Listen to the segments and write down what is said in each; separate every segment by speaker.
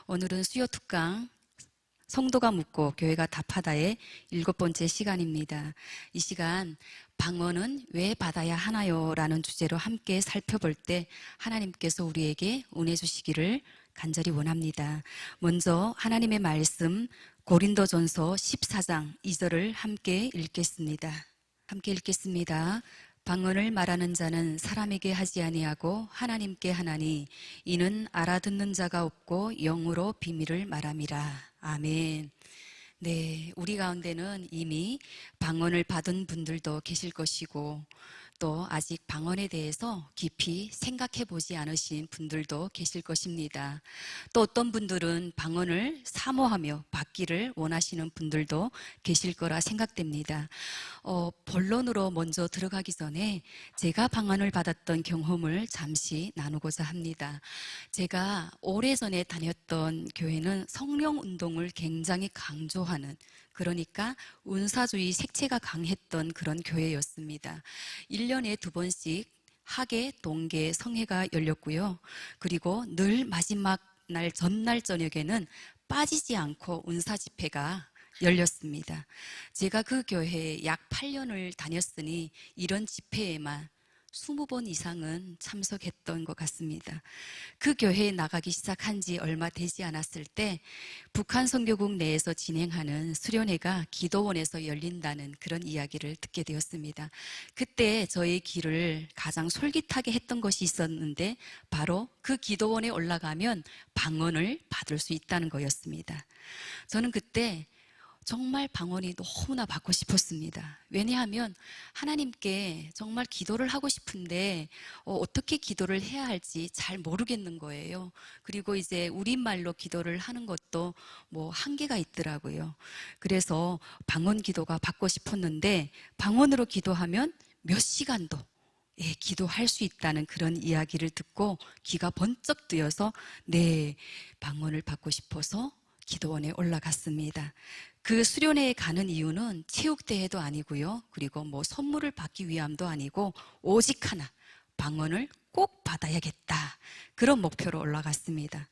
Speaker 1: 오늘은 수요 특강 성도가 묻고 교회가 답하다의 7번째 시간입니다. 이 시간 방언은 왜 받아야 하나요? 라는 주제로 함께 살펴볼 때 하나님께서 우리에게 은혜 주시기를 간절히 원합니다. 먼저 하나님의 말씀 고린도전서 14장 2절을 함께 읽겠습니다. 함께 읽겠습니다. 방언을 말하는 자는 사람에게 하지 아니하고 하나님께 하나니 이는 알아듣는 자가 없고 영으로 비밀을 말함이라. 아멘. 네, 우리 가운데는 이미 방언을 받은 분들도 계실 것이고 또 아직 방언에 대해서 깊이 생각해 보지 않으신 분들도 계실 것입니다. 또 어떤 분들은 방언을 사모하며 받기를 원하시는 분들도 계실 거라 생각됩니다. 본론으로 먼저 들어가기 전에 제가 방언을 받았던 경험을 잠시 나누고자 합니다. 제가 오래전에 다녔던 교회는 성령 운동을 굉장히 강조하는, 그러니까 은사주의 색채가 강했던 그런 교회였습니다. 1년에 2번씩 학예, 동계, 성회가 열렸고요. 그리고 늘 마지막 날 전날 저녁에는 빠지지 않고 은사 집회가 열렸습니다. 제가 그 교회에 약 8년을 다녔으니 이런 집회에만 20번 이상은 참석했던 것 같습니다. 그 교회에 나가기 시작한 지 얼마 되지 않았을 때 북한 선교국 내에서 진행하는 수련회가 기도원에서 열린다는 그런 이야기를 듣게 되었습니다. 그때 저의 길을 가장 솔깃하게 했던 것이 있었는데 바로 그 기도원에 올라가면 방언을 받을 수 있다는 거였습니다. 저는 그때 정말 방언이 너무나 받고 싶었습니다. 왜냐하면 하나님께 정말 기도를 하고 싶은데 어떻게 기도를 해야 할지 잘 모르겠는 거예요. 그리고 이제 우리말로 기도를 하는 것도 뭐 한계가 있더라고요. 그래서 방언 기도가 받고 싶었는데 방언으로 기도하면 몇 시간도 기도할 수 있다는 그런 이야기를 듣고 귀가 번쩍 뜨여서 네, 방언을 받고 싶어서 기도원에 올라갔습니다. 그 수련회에 가는 이유는 체육대회도 아니고요. 그리고 뭐 선물을 받기 위함도 아니고 오직 하나, 방언을 꼭 받아야겠다. 그런 목표로 올라갔습니다.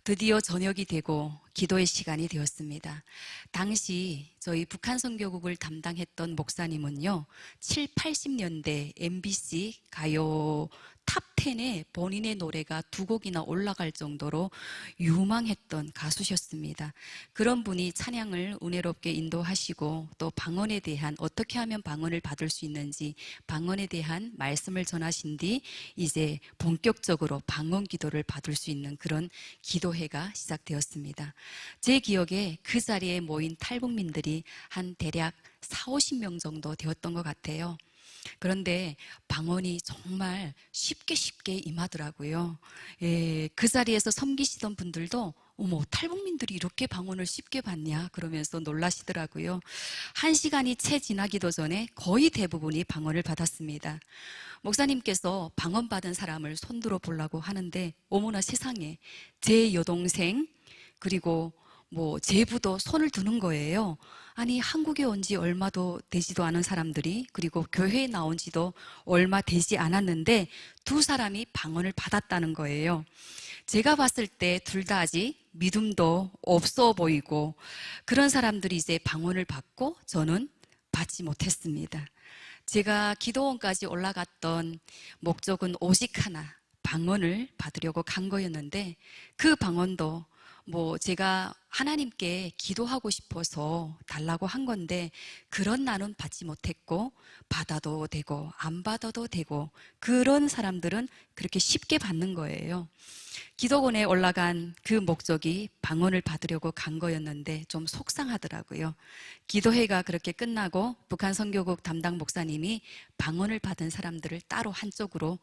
Speaker 1: 드디어 저녁이 되고 기도의 시간이 되었습니다. 당시 저희 북한 선교국을 담당했던 목사님은요, 7, 80년대 MBC 가요 탑10에 본인의 노래가 2곡이나 올라갈 정도로 유망했던 가수셨습니다. 그런 분이 찬양을 은혜롭게 인도하시고 또 방언에 대한, 어떻게 하면 방언을 받을 수 있는지 방언에 대한 말씀을 전하신 뒤 이제 본격적으로 방언 기도를 받을 수 있는 그런 기도회가 시작되었습니다. 제 기억에 그 자리에 모인 탈북민들이 한 대략 40-50명 정도 되었던 것 같아요. 그런데 방언이 정말 쉽게 임하더라고요. 그 자리에서 섬기시던 분들도 어머, 탈북민들이 이렇게 방언을 쉽게 받냐 그러면서 놀라시더라고요. 1시간이 채 지나기도 전에 거의 대부분이 방언을 받았습니다. 목사님께서 방언 받은 사람을 손들어 보려고 하는데 어머나 세상에, 제 여동생 그리고 뭐 제부도 손을 드는 거예요. 아니, 한국에 온 지 얼마도 되지도 않은 사람들이, 그리고 교회에 나온 지도 얼마 되지 않았는데 2사람이 방언을 받았다는 거예요. 제가 봤을 때 둘 다 아직 믿음도 없어 보이고 그런 사람들이 이제 방언을 받고 저는 받지 못했습니다. 제가 기도원까지 올라갔던 목적은 오직 하나, 방언을 받으려고 간 거였는데 그 방언도 뭐 제가 하나님께 기도하고 싶어서 달라고 한 건데 그런 나는 받지 못했고, 받아도 되고 안 받아도 되고 그런 사람들은 그렇게 쉽게 받는 거예요. 기도원에 올라간 그 목적이 방언을 받으려고 간 거였는데 좀 속상하더라고요. 기도회가 그렇게 끝나고 북한 선교국 담당 목사님이 방언을 받은 사람들을 따로 한쪽으로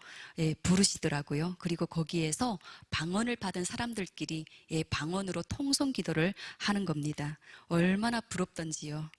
Speaker 1: 부르시더라고요. 그리고 거기에서 방언을 받은 사람들끼리 방언으로 통성 기도를 하는 겁니다. 얼마나 부럽던지요.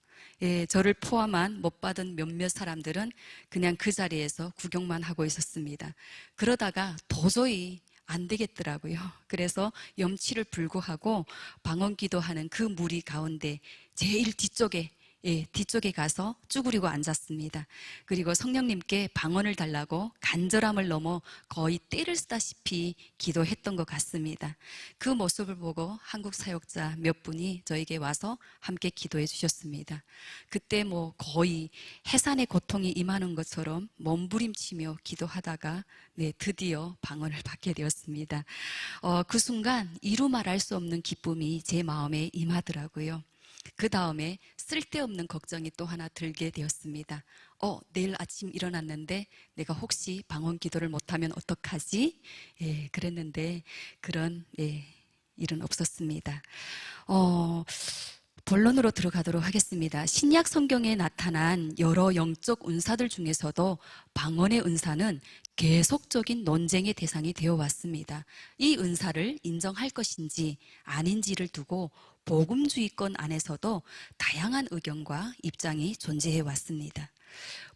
Speaker 1: 저를 포함한 못 받은 몇몇 사람들은 그냥 그 자리에서 구경만 하고 있었습니다. 그러다가 도저히 안 되겠더라고요. 그래서 염치를 불구하고 방언 기도하는 그 무리 가운데 제일 뒤쪽에 예, 뒤쪽에 가서 쭈그리고 앉았습니다. 그리고 성령님께 방언을 달라고 간절함을 넘어 거의 떼를 쓰다시피 기도했던 것 같습니다. 그 모습을 보고 한국 사역자 몇 분이 저에게 와서 함께 기도해 주셨습니다. 그때 뭐 거의 해산의 고통이 임하는 것처럼 몸부림치며 기도하다가 네, 드디어 방언을 받게 되었습니다. 그 순간 이루 말할 수 없는 기쁨이 제 마음에 임하더라고요. 그 다음에 쓸데없는 걱정이 또 하나 들게 되었습니다. 내일 아침 일어났는데 내가 혹시 방언 기도를 못하면 어떡하지? 예, 그랬는데 그런 일은 없었습니다. 본론으로 들어가도록 하겠습니다. 신약 성경에 나타난 여러 영적 은사들 중에서도 방언의 은사는 계속적인 논쟁의 대상이 되어 왔습니다. 이 은사를 인정할 것인지 아닌지를 두고 복음주의권 안에서도 다양한 의견과 입장이 존재해 왔습니다.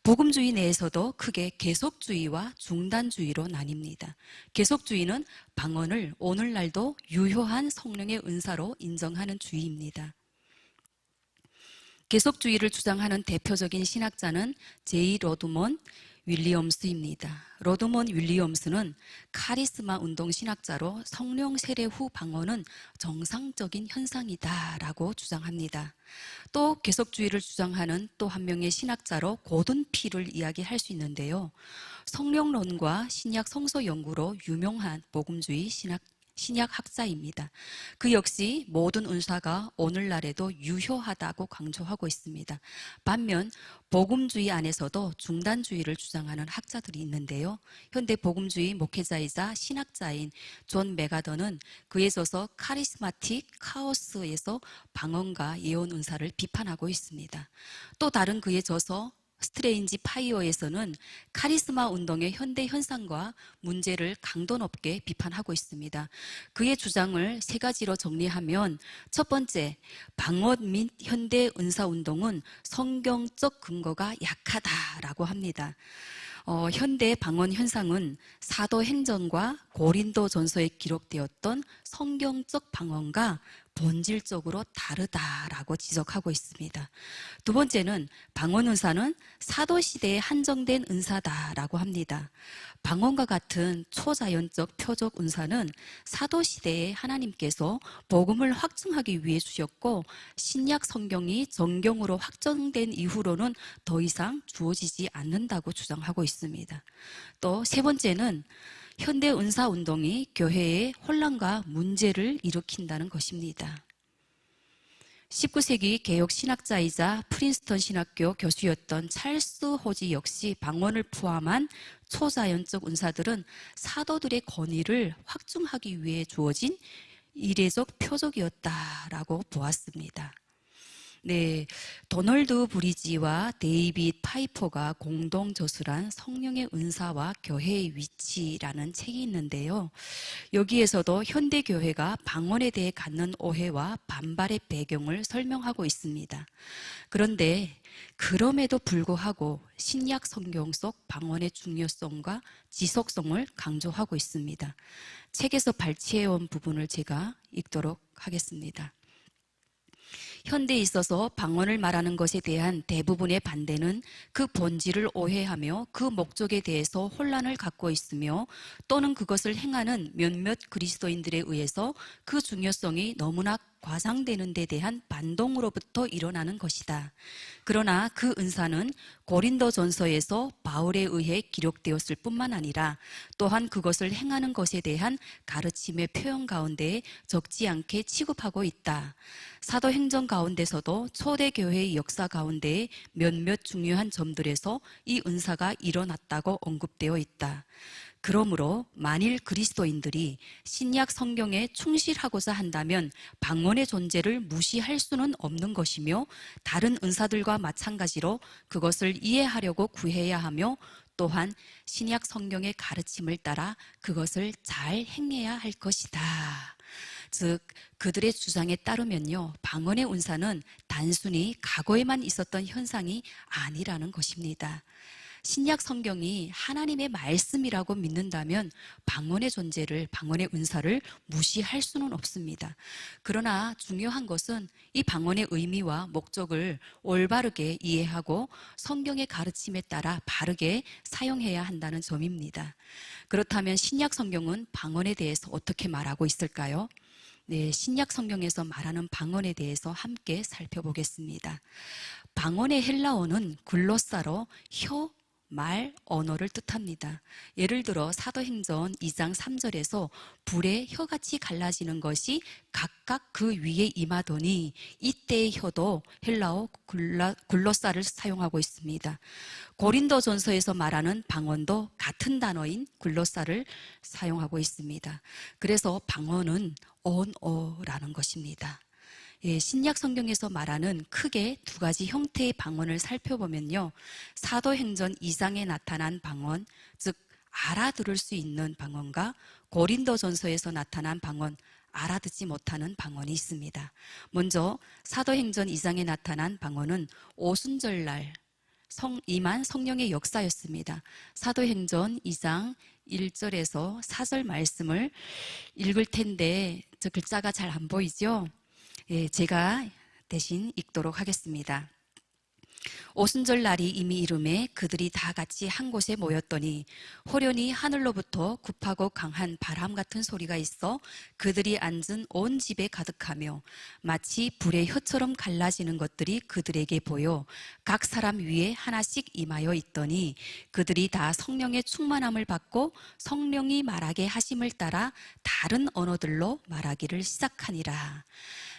Speaker 1: 복음주의 내에서도 크게 계속주의와 중단주의로 나뉩니다. 계속주의는 방언을 오늘날도 유효한 성령의 은사로 인정하는 주의입니다. 계속주의를 주장하는 대표적인 신학자는 제이 로드먼 윌리엄스입니다. 로드먼 윌리엄스는 카리스마 운동 신학자로 성령 세례 후 방언은 정상적인 현상이다라고 주장합니다. 또 계속주의를 주장하는 또 한 명의 신학자로 고든 필을 이야기할 수 있는데요. 성령론과 신약 성서 연구로 유명한 복음주의 신약 학자입니다. 그 역시 모든 은사가 오늘날에도 유효하다고 강조하고 있습니다. 반면 복음주의 안에서도 중단주의를 주장하는 학자들이 있는데요. 현대 복음주의 목회자이자 신학자인 존 메가더는 그에 져서 카리스마틱 카오스에서 방언과 예언 은사를 비판하고 있습니다. 또 다른 그에 져서 스트레인지 파이어에서는 카리스마 운동의 현대 현상과 문제를 강도 높게 비판하고 있습니다. 그의 주장을 세 가지로 정리하면 첫 번째, 방언 및 현대 은사 운동은 성경적 근거가 약하다라고 합니다. 현대 방언 현상은 사도행전과 고린도전서에 기록되었던 성경적 방언과 본질적으로 다르다라고 지적하고 있습니다. 두 번째는 방언 은사는 사도시대에 한정된 은사다라고 합니다. 방언과 같은 초자연적 표적 은사는 사도시대에 하나님께서 복음을 확증하기 위해 주셨고 신약 성경이 정경으로 확정된 이후로는 더 이상 주어지지 않는다고 주장하고 있습니다. 또 세 번째는 현대 은사 운동이 교회에 혼란과 문제를 일으킨다는 것입니다. 19세기 개혁 신학자이자 프린스턴 신학교 교수였던 찰스 호지 역시 방언을 포함한 초자연적 은사들은 사도들의 권위를 확증하기 위해 주어진 이례적 표적이었다라고 보았습니다. 네, 도널드 브리지와 데이빗 파이퍼가 공동 저술한 성령의 은사와 교회의 위치라는 책이 있는데요. 여기에서도 현대 교회가 방언에 대해 갖는 오해와 반발의 배경을 설명하고 있습니다. 그런데 그럼에도 불구하고 신약 성경 속 방언의 중요성과 지속성을 강조하고 있습니다. 책에서 발췌해온 부분을 제가 읽도록 하겠습니다. 현대에 있어서 방언을 말하는 것에 대한 대부분의 반대는 그 본질을 오해하며 그 목적에 대해서 혼란을 갖고 있으며 또는 그것을 행하는 몇몇 그리스도인들에 의해서 그 중요성이 너무나 과장되는 데 대한 반동으로부터 일어나는 것이다. 그러나 그 은사는 고린도전서에서 바울에 의해 기록되었을 뿐만 아니라 또한 그것을 행하는 것에 대한 가르침의 표현 가운데 적지 않게 취급하고 있다. 사도행전 가운데서도 초대교회의 역사 가운데 몇몇 중요한 점들에서 이 은사가 일어났다고 언급되어 있다. 그러므로 만일 그리스도인들이 신약 성경에 충실하고자 한다면 방언의 존재를 무시할 수는 없는 것이며 다른 은사들과 마찬가지로 그것을 이해하려고 구해야 하며 또한 신약 성경의 가르침을 따라 그것을 잘 행해야 할 것이다. 즉 그들의 주장에 따르면요, 방언의 은사는 단순히 과거에만 있었던 현상이 아니라는 것입니다. 신약 성경이 하나님의 말씀이라고 믿는다면 방언의 존재를, 방언의 은사를 무시할 수는 없습니다. 그러나 중요한 것은 이 방언의 의미와 목적을 올바르게 이해하고 성경의 가르침에 따라 바르게 사용해야 한다는 점입니다. 그렇다면 신약 성경은 방언에 대해서 어떻게 말하고 있을까요? 네, 신약 성경에서 말하는 방언에 대해서 함께 살펴보겠습니다. 방언의 헬라어는 글로사로 혀, 말, 언어를 뜻합니다. 예를 들어 사도행전 2장 3절에서 불에 혀같이 갈라지는 것이 각각 그 위에 임하더니 이때의 혀도 헬라어 글로사를 사용하고 있습니다. 고린도전서에서 말하는 방언도 같은 단어인 글로사를 사용하고 있습니다. 그래서 방언은 언어라는 것입니다. 예, 신약 성경에서 말하는 크게 두 가지 형태의 방언을 살펴보면요, 사도행전 2장에 나타난 방언, 즉 알아들을 수 있는 방언과 고린도전서에서 나타난 방언, 알아듣지 못하는 방언이 있습니다. 먼저 사도행전 2장에 나타난 방언은 오순절날 임한 성령의 역사였습니다. 사도행전 2장 1절에서 4절 말씀을 읽을 텐데 저 글자가 잘 안 보이죠? 예, 제가 대신 읽도록 하겠습니다. 오순절 날이 이미 이르매 그들이 다 같이 한 곳에 모였더니 호련히 하늘로부터 굽하고 강한 바람 같은 소리가 있어 그들이 앉은 온 집에 가득하며 마치 불의 혀처럼 갈라지는 것들이 그들에게 보여 각 사람 위에 하나씩 임하여 있더니 그들이 다 성령의 충만함을 받고 성령이 말하게 하심을 따라 다른 언어들로 말하기를 시작하니라.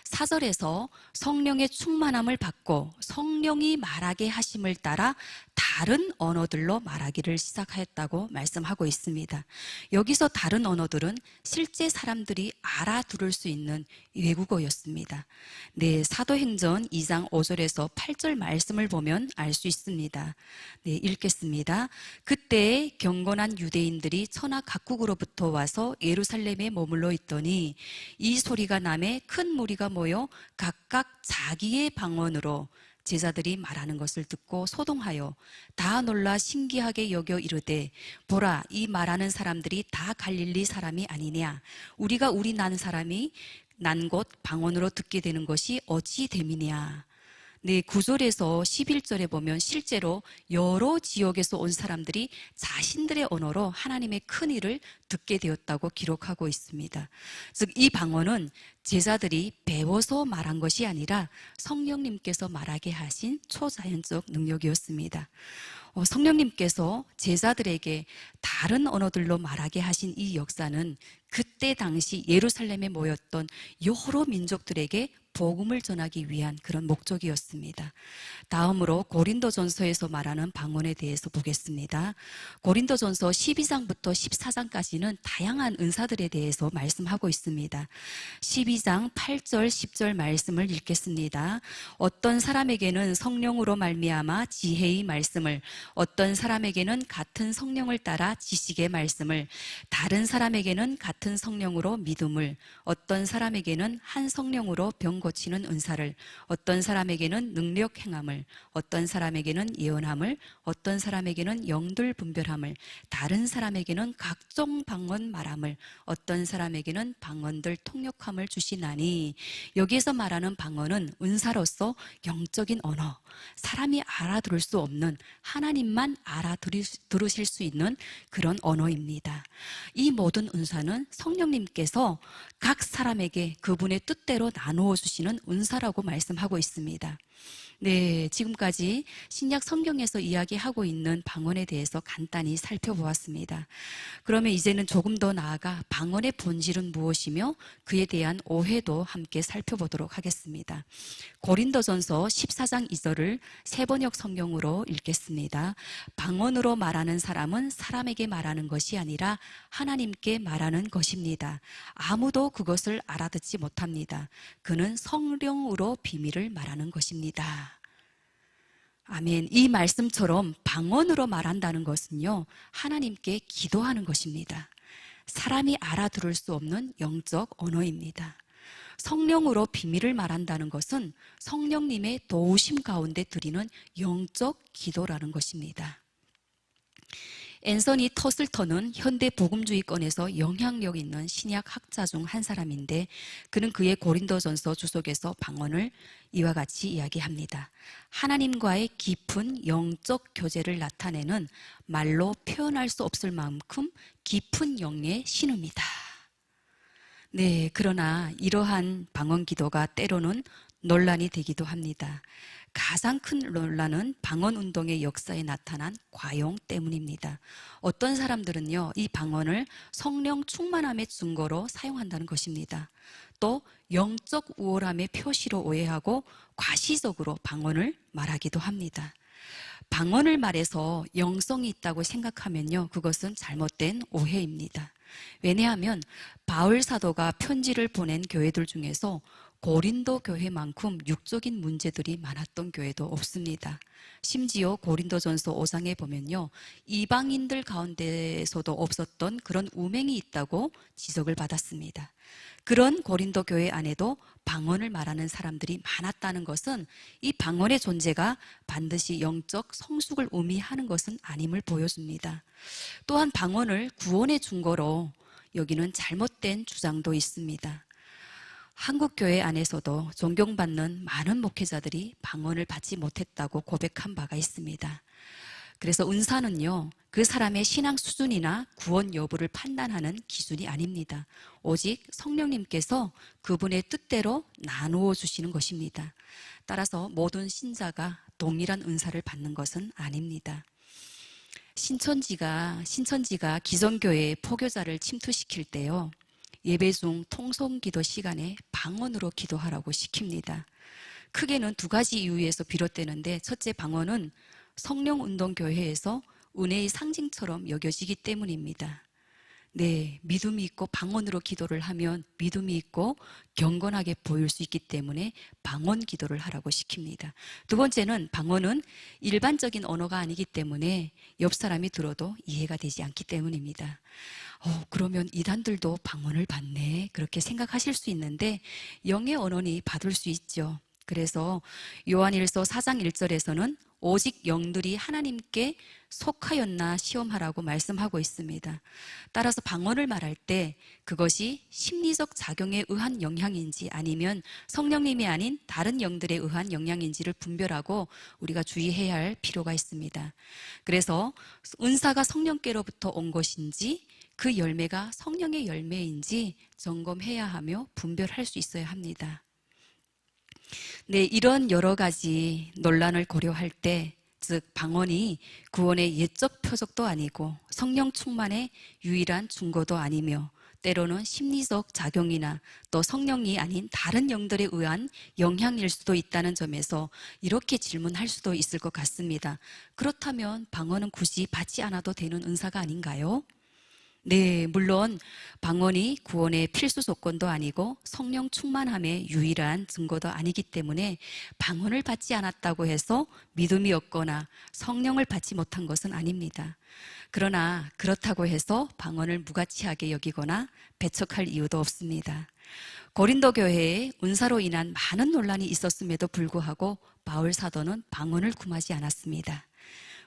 Speaker 1: 4절에서 성령의 충만함을 받고 성령이 말하게 하심을 따라 다른 언어들로 말하기를 시작하였다고 말씀하고 있습니다. 여기서 다른 언어들은 실제 사람들이 알아들을 수 있는 외국어였습니다. 네, 사도행전 2장 5절에서 8절 말씀을 보면 알 수 있습니다. 네, 읽겠습니다. 그때 경건한 유대인들이 천하 각국으로부터 와서 예루살렘에 머물러 있더니 이 소리가 나매 큰 무리가 모여 각각 자기의 방언으로 제자들이 말하는 것을 듣고 소동하여 다 놀라 신기하게 여겨 이르되 보라, 이 말하는 사람들이 다 갈릴리 사람이 아니냐? 우리가 우리 난 사람이 난 곳 방언으로 듣게 되는 것이 어찌 됨이냐? 네, 9절에서 11절에 보면 실제로 여러 지역에서 온 사람들이 자신들의 언어로 하나님의 큰 일을 듣게 되었다고 기록하고 있습니다. 즉, 이 방언은 제자들이 배워서 말한 것이 아니라 성령님께서 말하게 하신 초자연적 능력이었습니다. 성령님께서 제자들에게 다른 언어들로 말하게 하신 이 역사는 그때 당시 예루살렘에 모였던 여러 민족들에게 복음을 전하기 위한 그런 목적이었습니다. 다음으로 고린도전서에서 말하는 방언에 대해서 보겠습니다. 고린도전서 12장부터 14장까지는 다양한 은사들에 대해서 말씀하고 있습니다. 12장 8절 10절 말씀을 읽겠습니다. 어떤 사람에게는 성령으로 말미암아 지혜의 말씀을, 어떤 사람에게는 같은 성령을 따라 지식의 말씀을, 다른 사람에게는 같은 성령으로 믿음을, 어떤 사람에게는 한 성령으로 병 고치는 은사를, 어떤 사람에게는 능력 행함을, 어떤 사람에게는 예언함을, 어떤 사람에게는 영들 분별함을, 다른 사람에게는 각종 방언 말함을, 어떤 사람에게는 방언들 통역함을 주시나니. 여기에서 말하는 방언은 은사로서 영적인 언어, 사람이 알아들을 수 없는 하나님만 알아들으실 수 있는 그런 언어입니다. 이 모든 은사는 성령님께서 각 사람에게 그분의 뜻대로 나누어 주시는 은사라고 말씀하고 있습니다. 네, 지금까지 신약 성경에서 이야기하고 있는 방언에 대해서 간단히 살펴보았습니다. 그러면 이제는 조금 더 나아가 방언의 본질은 무엇이며 그에 대한 오해도 함께 살펴보도록 하겠습니다. 고린도전서 14장 2절을 세번역 성경으로 읽겠습니다. 방언으로 말하는 사람은 사람에게 말하는 것이 아니라 하나님께 말하는 것입니다. 아무도 그것을 알아듣지 못합니다. 그는 성령으로 비밀을 말하는 것입니다. 아멘. 이 말씀처럼 방언으로 말한다는 것은요, 하나님께 기도하는 것입니다. 사람이 알아들을 수 없는 영적 언어입니다. 성령으로 비밀을 말한다는 것은 성령님의 도우심 가운데 드리는 영적 기도라는 것입니다. 앤서니 터슬턴은 현대 복음주의권에서 영향력 있는 신약 학자 중 한 사람인데 그는 그의 고린도전서 주석에서 방언을 이와 같이 이야기합니다. 하나님과의 깊은 영적 교제를 나타내는 말로 표현할 수 없을 만큼 깊은 영의 신음이다. 네, 그러나 이러한 방언 기도가 때로는 논란이 되기도 합니다. 가장 큰 논란은 방언 운동의 역사에 나타난 과용 때문입니다. 어떤 사람들은요, 이 방언을 성령 충만함의 증거로 사용한다는 것입니다. 또 영적 우월함의 표시로 오해하고 과시적으로 방언을 말하기도 합니다. 방언을 말해서 영성이 있다고 생각하면요, 그것은 잘못된 오해입니다. 왜냐하면 바울 사도가 편지를 보낸 교회들 중에서 고린도 교회만큼 육적인 문제들이 많았던 교회도 없습니다. 심지어 고린도전서 5장에 보면요, 이방인들 가운데서도 없었던 그런 우맹이 있다고 지적을 받았습니다. 그런 고린도 교회 안에도 방언을 말하는 사람들이 많았다는 것은 이 방언의 존재가 반드시 영적 성숙을 의미하는 것은 아님을 보여줍니다. 또한 방언을 구원의 증거로 여기는 잘못된 주장도 있습니다. 한국 교회 안에서도 존경받는 많은 목회자들이 방언을 받지 못했다고 고백한 바가 있습니다. 그래서 은사는요, 그 사람의 신앙 수준이나 구원 여부를 판단하는 기준이 아닙니다. 오직 성령님께서 그분의 뜻대로 나누어 주시는 것입니다. 따라서 모든 신자가 동일한 은사를 받는 것은 아닙니다. 신천지가 기존교회에 포교자를 침투시킬 때요, 예배 중 통성기도 시간에 방언으로 기도하라고 시킵니다. 크게는 두 가지 이유에서 비롯되는데, 첫째, 방언은 성령운동교회에서 은혜의 상징처럼 여겨지기 때문입니다. 네, 믿음이 있고 방언으로 기도를 하면 믿음이 있고 경건하게 보일 수 있기 때문에 방언 기도를 하라고 시킵니다. 두 번째는 방언은 일반적인 언어가 아니기 때문에 옆 사람이 들어도 이해가 되지 않기 때문입니다. 그러면 이단들도 방언을 받네, 그렇게 생각하실 수 있는데 영의 언어니 받을 수 있죠. 그래서 요한일서 4장 1절에서는 오직 영들이 하나님께 속하였나 시험하라고 말씀하고 있습니다. 따라서 방언을 말할 때 그것이 심리적 작용에 의한 영향인지 아니면 성령님이 아닌 다른 영들에 의한 영향인지를 분별하고 우리가 주의해야 할 필요가 있습니다. 그래서 은사가 성령께로부터 온 것인지 그 열매가 성령의 열매인지 점검해야 하며 분별할 수 있어야 합니다. 네, 이런 여러 가지 논란을 고려할 때, 즉 방언이 구원의 예적 표적도 아니고 성령 충만의 유일한 증거도 아니며 때로는 심리적 작용이나 또 성령이 아닌 다른 영들에 의한 영향일 수도 있다는 점에서 이렇게 질문할 수도 있을 것 같습니다. 그렇다면 방언은 굳이 받지 않아도 되는 은사가 아닌가요? 네, 물론 방언이 구원의 필수 조건도 아니고 성령 충만함의 유일한 증거도 아니기 때문에 방언을 받지 않았다고 해서 믿음이 없거나 성령을 받지 못한 것은 아닙니다. 그러나 그렇다고 해서 방언을 무가치하게 여기거나 배척할 이유도 없습니다. 고린도 교회에 은사로 인한 많은 논란이 있었음에도 불구하고 바울 사도는 방언을 금하지 않았습니다.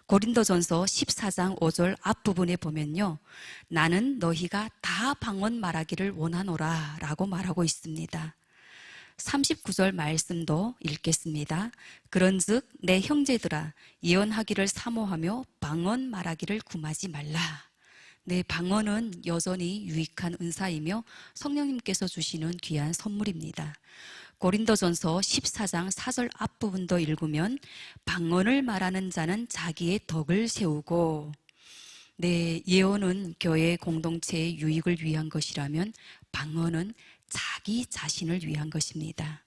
Speaker 1: 고린도전서 14장 5절 앞부분에 보면요, 나는 너희가 다 방언 말하기를 원하노라 라고 말하고 있습니다. 39절 말씀도 읽겠습니다. 그런즉 내 형제들아 예언하기를 사모하며 방언 말하기를 금하지 말라. 네, 방언은 여전히 유익한 은사이며 성령님께서 주시는 귀한 선물입니다. 고린도전서 14장 4절 앞부분도 읽으면 방언을 말하는 자는 자기의 덕을 세우고, 네, 예언은 교회 공동체의 유익을 위한 것이라면 방언은 자기 자신을 위한 것입니다.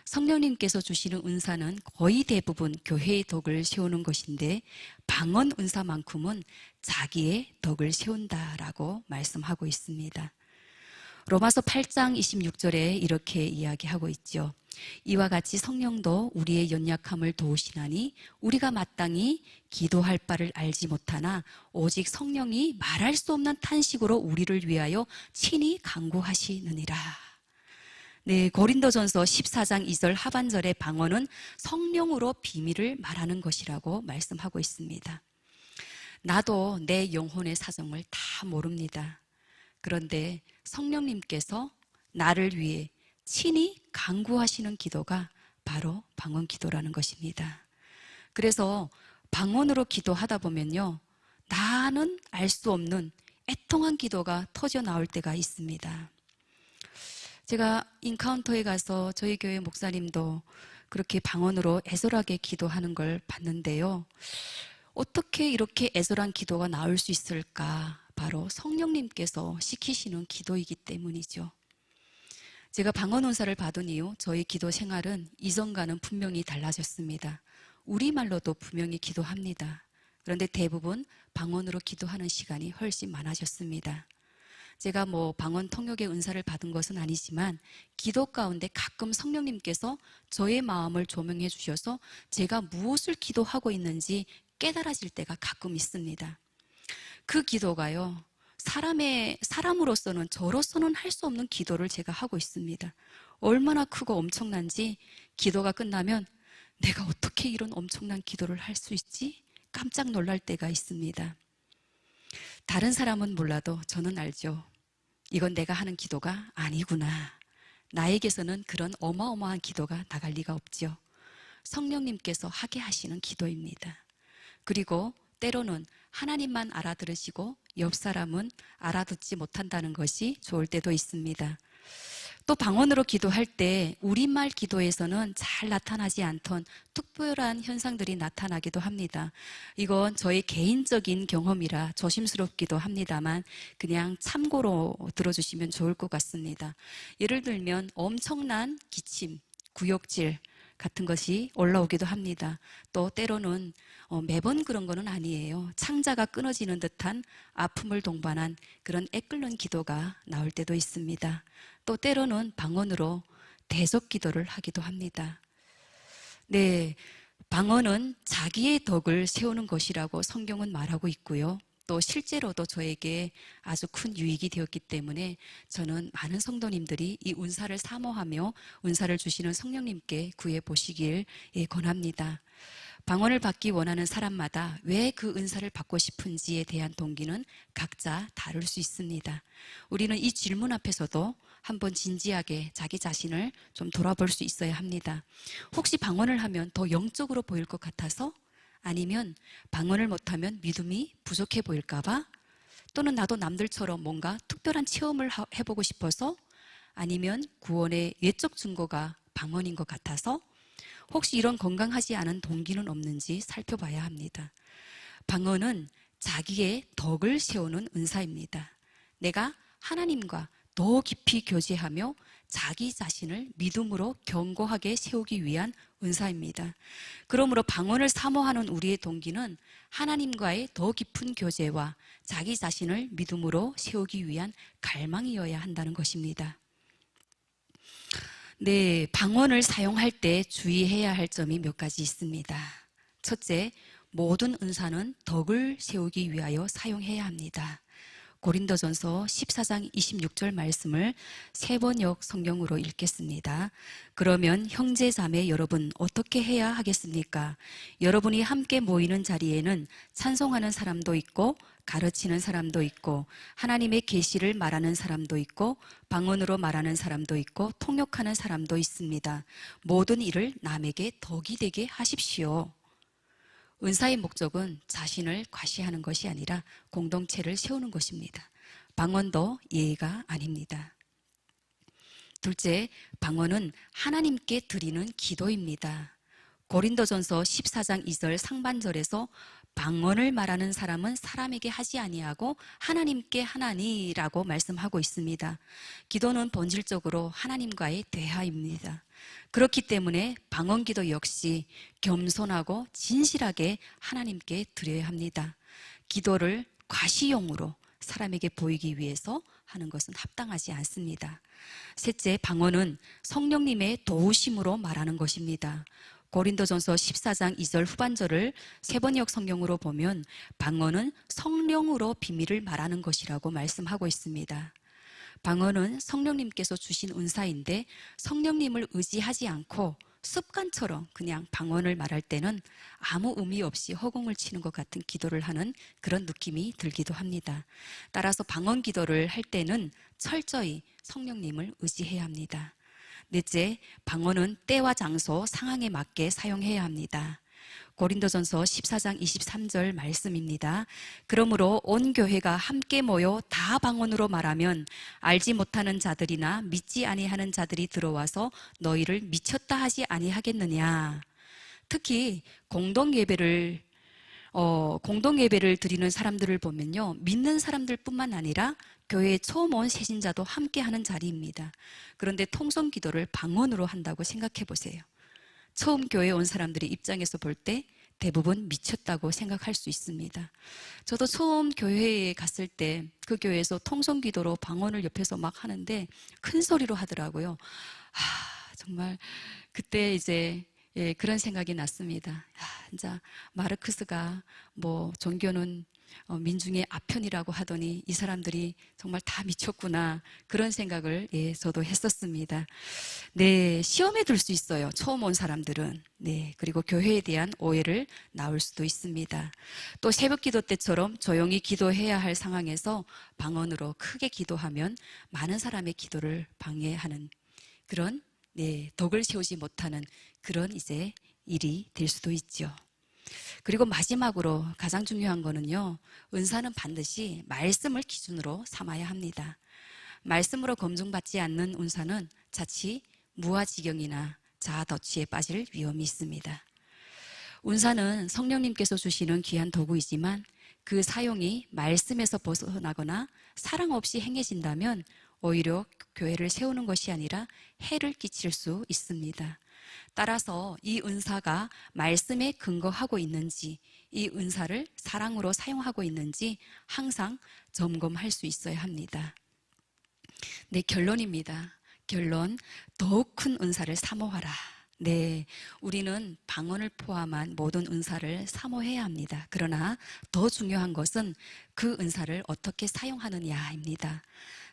Speaker 1: 성령님께서 주시는 은사는 거의 대부분 교회의 덕을 세우는 것인데 방언 은사만큼은 자기의 덕을 세운다라고 말씀하고 있습니다. 로마서 8장 26절에 이렇게 이야기하고 있죠. 이와 같이 성령도 우리의 연약함을 도우시나니 우리가 마땅히 기도할 바를 알지 못하나 오직 성령이 말할 수 없는 탄식으로 우리를 위하여 친히 간구하시느니라. 네, 고린도전서 14장 2절 하반절의 방언은 성령으로 비밀을 말하는 것이라고 말씀하고 있습니다. 나도 내 영혼의 사정을 다 모릅니다. 그런데 성령님께서 나를 위해 친히 간구하시는 기도가 바로 방언 기도라는 것입니다. 그래서 방언으로 기도하다 보면요, 나는 알 수 없는 애통한 기도가 터져 나올 때가 있습니다. 제가 인카운터에 가서 저희 교회 목사님도 그렇게 방언으로 애절하게 기도하는 걸 봤는데요. 어떻게 이렇게 애절한 기도가 나올 수 있을까? 바로 성령님께서 시키시는 기도이기 때문이죠. 제가 방언 은사를 받은 이후 저희 기도 생활은 이전과는 분명히 달라졌습니다. 우리말로도 분명히 기도합니다. 그런데 대부분 방언으로 기도하는 시간이 훨씬 많아졌습니다. 제가 방언 통역의 은사를 받은 것은 아니지만 기도 가운데 가끔 성령님께서 저의 마음을 조명해 주셔서 제가 무엇을 기도하고 있는지 깨달아질 때가 가끔 있습니다. 그 기도가요, 사람으로서는 저로서는 할 수 없는 기도를 제가 하고 있습니다. 얼마나 크고 엄청난지 기도가 끝나면 내가 어떻게 이런 엄청난 기도를 할 수 있지? 깜짝 놀랄 때가 있습니다. 다른 사람은 몰라도 저는 알죠. 이건 내가 하는 기도가 아니구나. 나에게서는 그런 어마어마한 기도가 나갈 리가 없죠. 성령님께서 하게 하시는 기도입니다. 그리고 때로는 하나님만 알아들으시고 옆 사람은 알아듣지 못한다는 것이 좋을 때도 있습니다. 또 방언으로 기도할 때 우리말 기도에서는 잘 나타나지 않던 특별한 현상들이 나타나기도 합니다. 이건 저의 개인적인 경험이라 조심스럽기도 합니다만 그냥 참고로 들어주시면 좋을 것 같습니다. 예를 들면 엄청난 기침, 구역질 같은 것이 올라오기도 합니다. 또 때로는 매번 그런 거는 아니에요. 창자가 끊어지는 듯한 아픔을 동반한 그런 애끓는 기도가 나올 때도 있습니다. 또 때로는 방언으로 대적 기도를 하기도 합니다. 네, 방언은 자기의 덕을 세우는 것이라고 성경은 말하고 있고요. 또 실제로도 저에게 아주 큰 유익이 되었기 때문에 저는 많은 성도님들이 이 은사를 사모하며 은사를 주시는 성령님께 구해 보시길 권합니다. 방언을 받기 원하는 사람마다 왜 그 은사를 받고 싶은지에 대한 동기는 각자 다를 수 있습니다. 우리는 이 질문 앞에서도 한번 진지하게 자기 자신을 좀 돌아볼 수 있어야 합니다. 혹시 방언을 하면 더 영적으로 보일 것 같아서? 아니면 방언을 못하면 믿음이 부족해 보일까봐? 또는 나도 남들처럼 뭔가 특별한 체험을 해보고 싶어서? 아니면 구원의 외적 증거가 방언인 것 같아서? 혹시 이런 건강하지 않은 동기는 없는지 살펴봐야 합니다. 방언은 자기의 덕을 세우는 은사입니다. 내가 하나님과 더 깊이 교제하며 자기 자신을 믿음으로 견고하게 세우기 위한 은사입니다. 그러므로 방언을 사모하는 우리의 동기는 하나님과의 더 깊은 교제와 자기 자신을 믿음으로 세우기 위한 갈망이어야 한다는 것입니다. 네, 방언을 사용할 때 주의해야 할 점이 몇 가지 있습니다. 첫째, 모든 은사는 덕을 세우기 위하여 사용해야 합니다. 고린도전서 14장 26절 말씀을 세번역 성경으로 읽겠습니다. 그러면 형제 자매 여러분 어떻게 해야 하겠습니까? 여러분이 함께 모이는 자리에는 찬송하는 사람도 있고 가르치는 사람도 있고 하나님의 계시를 말하는 사람도 있고 방언으로 말하는 사람도 있고 통역하는 사람도 있습니다. 모든 일을 남에게 덕이 되게 하십시오. 은사의 목적은 자신을 과시하는 것이 아니라 공동체를 세우는 것입니다. 방언도 예의가 아닙니다. 둘째, 방언은 하나님께 드리는 기도입니다. 고린도전서 14장 2절 상반절에서 방언을 말하는 사람은 사람에게 하지 아니하고 하나님께 하나니라고 말씀하고 있습니다. 기도는 본질적으로 하나님과의 대화입니다. 그렇기 때문에 방언 기도 역시 겸손하고 진실하게 하나님께 드려야 합니다. 기도를 과시용으로 사람에게 보이기 위해서 하는 것은 합당하지 않습니다. 셋째, 방언은 성령님의 도우심으로 말하는 것입니다. 고린도전서 14장 2절 후반절을 세번역 성경으로 보면 방언은 성령으로 비밀을 말하는 것이라고 말씀하고 있습니다. 방언은 성령님께서 주신 은사인데 성령님을 의지하지 않고 습관처럼 그냥 방언을 말할 때는 아무 의미 없이 허공을 치는 것 같은 기도를 하는 그런 느낌이 들기도 합니다. 따라서 방언 기도를 할 때는 철저히 성령님을 의지해야 합니다. 넷째, 방언은 때와 장소, 상황에 맞게 사용해야 합니다. 고린도전서 14장 23절 말씀입니다. 그러므로 온 교회가 함께 모여 다 방언으로 말하면 알지 못하는 자들이나 믿지 아니하는 자들이 들어와서 너희를 미쳤다 하지 아니하겠느냐. 특히 공동 예배를 드리는 사람들을 보면요, 믿는 사람들뿐만 아니라 교회에 처음 온 새신자도 함께 하는 자리입니다. 그런데 통성 기도를 방언으로 한다고 생각해 보세요. 처음 교회에 온 사람들의 입장에서 볼 때 대부분 미쳤다고 생각할 수 있습니다. 저도 처음 교회에 갔을 때 그 교회에서 통성 기도로 방언을 옆에서 막 하는데 큰 소리로 하더라고요. 정말 그때 이제 그런 생각이 났습니다. 진짜 마르크스가 종교는 민중의 아편이라고 하더니 이 사람들이 정말 다 미쳤구나, 그런 생각을 저도 했었습니다. 네, 시험에 들 수 있어요. 처음 온 사람들은. 네, 그리고 교회에 대한 오해를 낳을 수도 있습니다. 또 새벽 기도 때처럼 조용히 기도해야 할 상황에서 방언으로 크게 기도하면 많은 사람의 기도를 방해하는 그런, 덕을 세우지 못하는 그런 이제 일이 될 수도 있죠. 그리고 마지막으로 가장 중요한 거는요, 은사는 반드시 말씀을 기준으로 삼아야 합니다. 말씀으로 검증받지 않는 은사는 자칫 무아지경이나 자아도취에 빠질 위험이 있습니다. 은사는 성령님께서 주시는 귀한 도구이지만 그 사용이 말씀에서 벗어나거나 사랑 없이 행해진다면 오히려 교회를 세우는 것이 아니라 해를 끼칠 수 있습니다. 따라서 이 은사가 말씀에 근거하고 있는지, 이 은사를 사랑으로 사용하고 있는지 항상 점검할 수 있어야 합니다. 네, 결론입니다. 결론, 더욱 큰 은사를 사모하라. 네, 우리는 방언을 포함한 모든 은사를 사모해야 합니다. 그러나 더 중요한 것은 그 은사를 어떻게 사용하느냐입니다.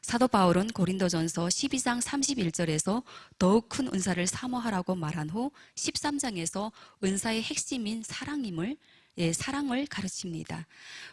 Speaker 1: 사도 바울은 고린도전서 12장 31절에서 더욱 큰 은사를 사모하라고 말한 후 13장에서 은사의 핵심인 사랑을 가르칩니다.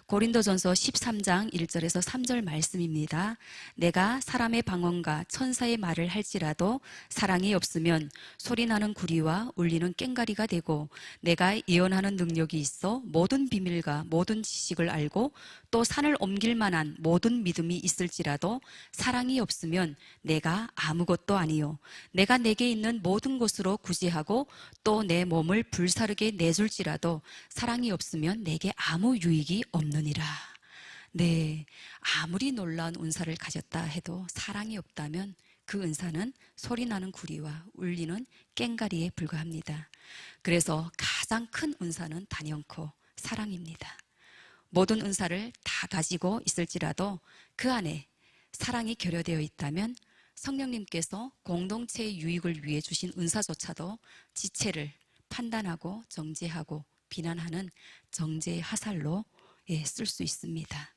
Speaker 1: 고린도전서 13장 1절에서 3절 말씀입니다. 내가 사람의 방언과 천사의 말을 할지라도 사랑이 없으면 소리나는 구리와 울리는 꽹과리가 되고, 내가 예언하는 능력이 있어 모든 비밀과 모든 지식을 알고 또 산을 옮길 만한 모든 믿음이 있을지라도 사랑이 없으면 내가 아무것도 아니요, 내가 내게 있는 모든 것으로 구제하고 또 내 몸을 불사르게 내줄지라도 사랑이 없으면 내게 아무 유익이 없느니라. 네, 아무리 놀라운 은사를 가졌다 해도 사랑이 없다면 그 은사는 소리나는 구리와 울리는 꽹과리에 불과합니다. 그래서 가장 큰 은사는 단연코 사랑입니다. 모든 은사를 다 가지고 있을지라도 그 안에 사랑이 결여되어 있다면 성령님께서 공동체의 유익을 위해 주신 은사조차도 지체를 판단하고 정죄하고 비난하는 정죄의 화살로 쓸 수 있습니다.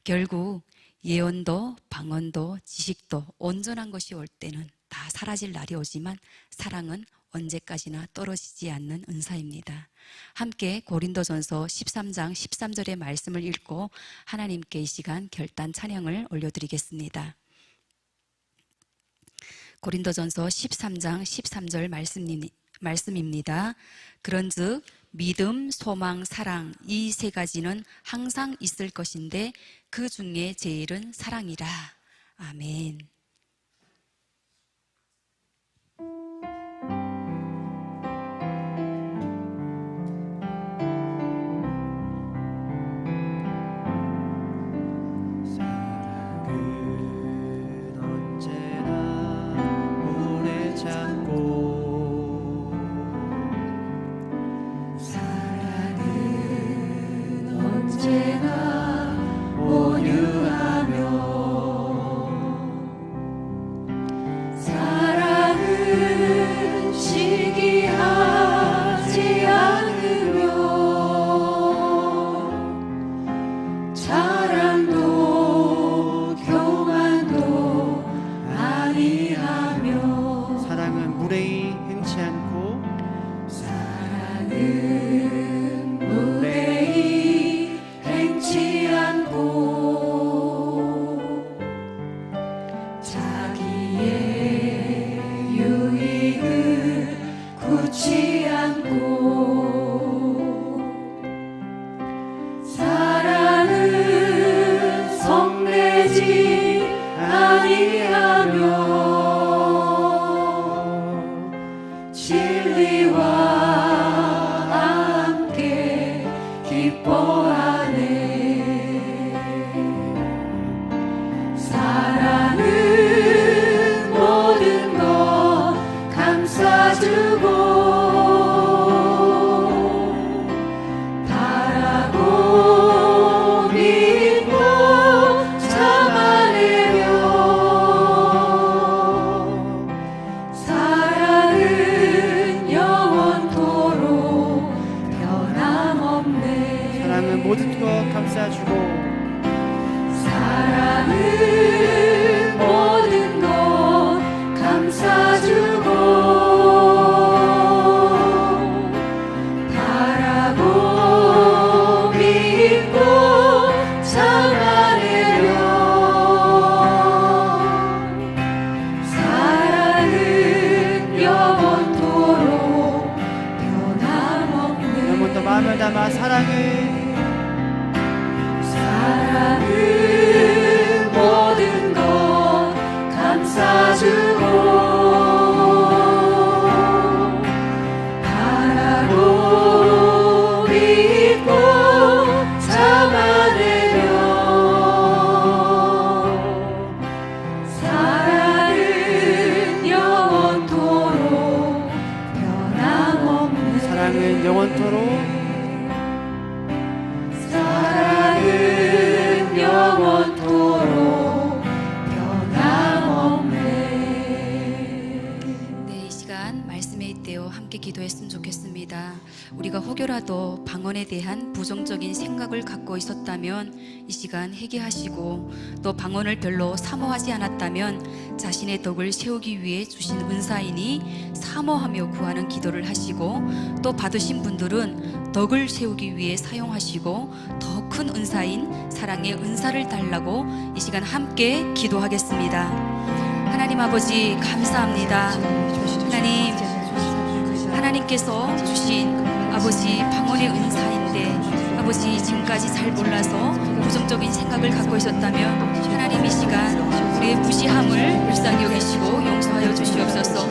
Speaker 1: 결국 예언도 방언도 지식도 온전한 것이 올 때는 다 사라질 날이 오지만 사랑은 언제까지나 떨어지지 않는 은사입니다. 함께 고린도전서 13장 13절의 말씀을 읽고 하나님께 이 시간 결단 찬양을 올려드리겠습니다. 고린도전서 13장 13절 말씀입니다. 그런즉 믿음, 소망, 사랑 이 세 가지는 항상 있을 것인데 그 중에 제일은 사랑이라. 아멘.
Speaker 2: 사랑은 무례히 행치 않고 깨우치 않고 사랑은 성내지 아니하며 진리와 함께 기뻐하네. 사랑은 모든 것 감싸주고 바라고 믿고 참아내며 사랑은 영원토록 변함없네.
Speaker 3: 사랑은 모든 것 감싸주고
Speaker 2: 사랑은 모든 것 감싸주고 바라고 믿고 참아내며 사랑은 영원토록 변함없네.
Speaker 3: 한 번 더 마음을 담아 사랑은
Speaker 2: 모든 것 감싸주고 바라고 믿고 참아내며 사랑은 영원토록 변함없네.
Speaker 3: 사랑은 영원토록
Speaker 2: 사랑은 영원토록 변함없네.
Speaker 1: 네, 이 시간 말씀에 잇대어 함께 기도했으면 좋겠습니다. 우리가 혹여라도 방언에 대한 부정적인 생각을 갖고 있었다면 이 시간 회개하시고, 또 방언을 별로 사모하지 않았다면 자신의 덕을 세우기 위해 주신 은사이니 사모하며 구하는 기도를 하시고, 또 받으신 분들은 덕을 세우기 위해 사용하시고 더 큰 은사인 사랑의 은사를 달라고 이 시간 함께 기도하겠습니다. 하나님 아버지 감사합니다. 하나님께서 주신 아버지 방언의 은사인데 아버지 지금까지 잘 몰라서 부정적인 생각을 갖고 있었다면 하나님 이 시간 우리의 무시함을 불쌍히 여기시고 용서하여 주시옵소서.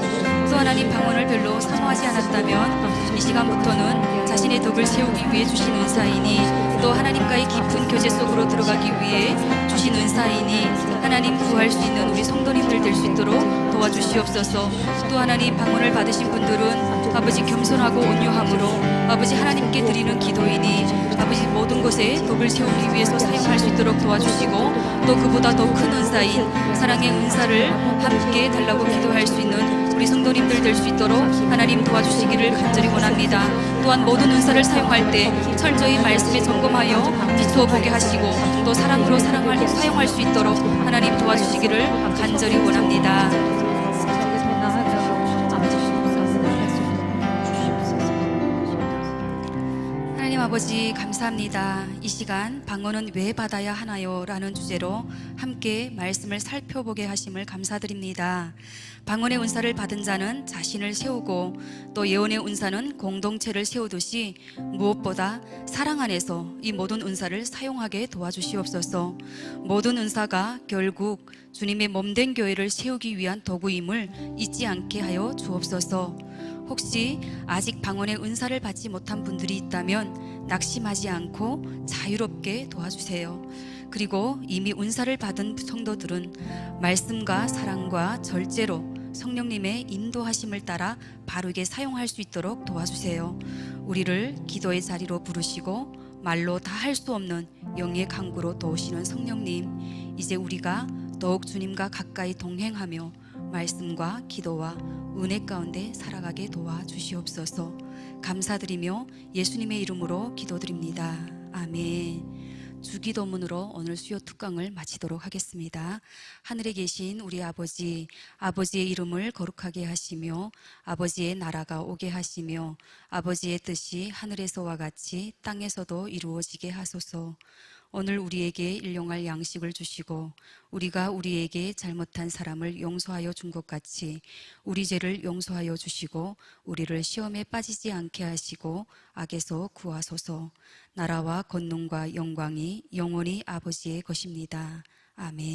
Speaker 1: 또 하나님 방언을 별로 사모하지 않았다면 이 시간부터는 자신의 덕을 세우기 위해 주신 은사이니, 또 하나님과의 깊은 교제 속으로 들어가기 위해 주신 은사이니 하나님 구할 수 있는 우리 성도님들 될 수 있도록 도와주시옵소서. 또 하나님 방언을 받으신 분들은 아버지 겸손하고 온유함으로 아버지 하나님께 드리는 기도이니 아버지 모든 것에 덕을 세우기 위해서 사용할 수 있도록 도와주시고, 또 그보다 더 큰 은사인 사랑의 은사를 함께 달라고 기도할 수 있는 우리 성도님들 될 수 있도록 하나님 도와주시기를 간절히 원합니다. 또한 모든 은사를 사용할 때 철저히 말씀에 점검하여 비추어 보게 하시고, 또 사랑으로 사용할 수 있도록 하나님 도와주시기를 간절히 원합니다. 하나님 아버지 감사합니다. 이 시간 방언은 왜 받아야 하나요? 라는 주제로 함께 말씀을 살펴보게 하심을 감사드립니다. 방언의 은사를 받은 자는 자신을 세우고, 또 예언의 은사는 공동체를 세우듯이 무엇보다 사랑 안에서 이 모든 은사를 사용하게 도와주시옵소서. 모든 은사가 결국 주님의 몸된 교회를 세우기 위한 도구임을 잊지 않게 하여 주옵소서. 혹시 아직 방언의 은사를 받지 못한 분들이 있다면 낙심하지 않고 자유롭게 도와주세요. 그리고 이미 은사를 받은 성도들은 말씀과 사랑과 절제로 성령님의 인도하심을 따라 바르게 사용할 수 있도록 도와주세요. 우리를 기도의 자리로 부르시고 말로 다 할 수 없는 영의 강구로 도우시는 성령님, 이제 우리가 더욱 주님과 가까이 동행하며 말씀과 기도와 은혜 가운데 살아가게 도와주시옵소서. 감사드리며 예수님의 이름으로 기도드립니다. 아멘. 주기도문으로 오늘 수요 특강을 마치도록 하겠습니다. 하늘에 계신 우리 아버지, 아버지의 이름을 거룩하게 하시며 아버지의 나라가 오게 하시며 아버지의 뜻이 하늘에서와 같이 땅에서도 이루어지게 하소서. 오늘 우리에게 일용할 양식을 주시고 우리가 우리에게 잘못한 사람을 용서하여 준 것 같이 우리 죄를 용서하여 주시고 우리를 시험에 빠지지 않게 하시고 악에서 구하소서. 나라와 권능과 영광이 영원히 아버지의 것입니다. 아멘.